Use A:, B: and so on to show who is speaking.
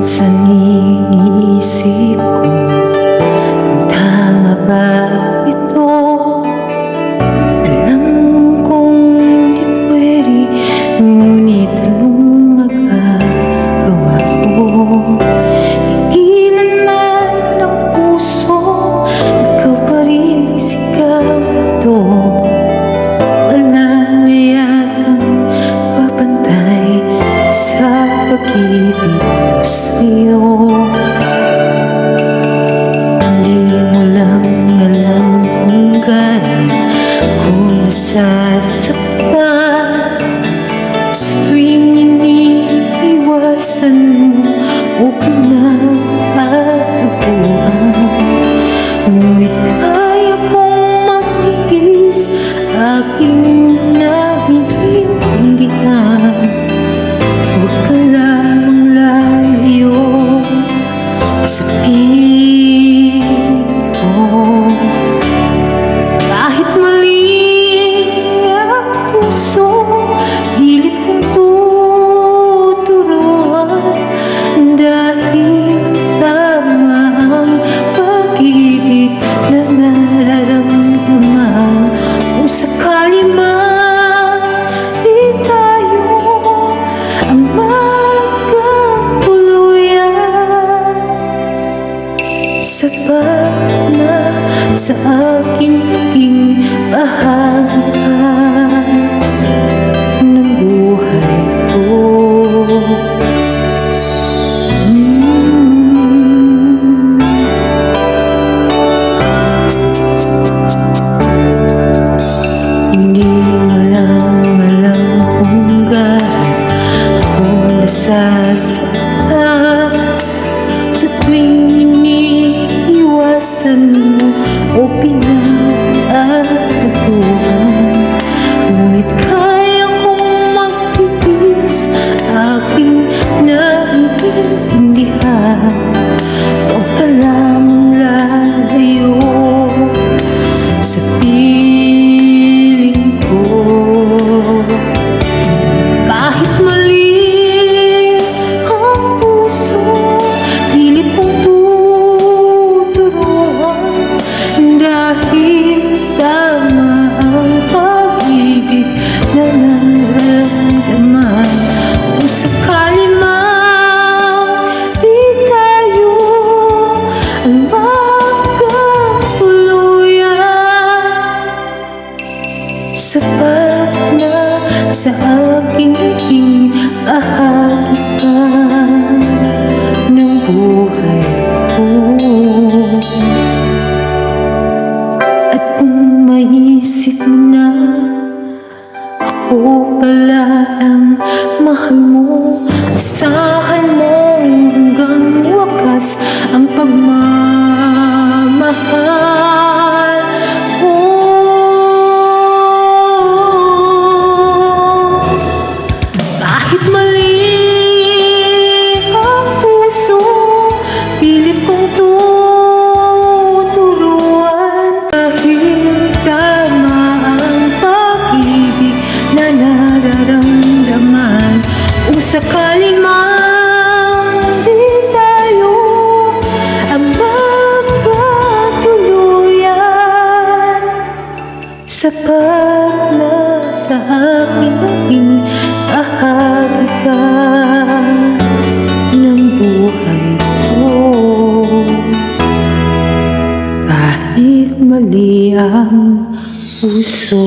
A: Minsan iniisip ko kung tama ba ito. Alam kong di pwede, ngunit anong magagawa ko? Iilan man ng puso, ikaw pa rin sigaw ito. Wala na yatang papantay sa pag-ibig ko sa'yo. Hindi mo lang alam kung gaano ko nasasaktan sa tuwing iniiwasan mo o pinagtataguan. Ngunit kaya kong magtiis, aking naiintindihan. Huwag ka lamang lalayo sa piling ko. Kahit mali ang puso, pilit kong tuturuan. Dahil tama ang pag-ibig na nararamdaman. Kung sakali man di tayo ang magkatuluyan, sapat na sa akin naging bahagi ka ng buhay ko. Hindi mo lang alam kung gaano ko nasasaktan sa tuwing iniiwasan mo o pinagtataguan. Ngunit kaya kong magtiis, aking naiintindihan. Huwag ka lamang lalayo sa piling ko. Kahit mali ang puso, pilit kong tuturuan. Dahil tama ang pag-ibig na nararamdaman. Kung sakali man di tayo ang magkatuluyan, sapat na sa aking naging bahagi ka ng buhay ko. At kung maisip mo na ako pala ang mahal mo, asahan mo hanggang wakas ang pagmamahal ko. Kahit mali ang puso, pilit kong tuturuan. Dahil tama ang pag-ibig na nararamdaman. Kung sakali man di tayo ang magkatuluyan, sapat na sa aking naging bahagi ka ng buhay ko. Kahit mali ang puso.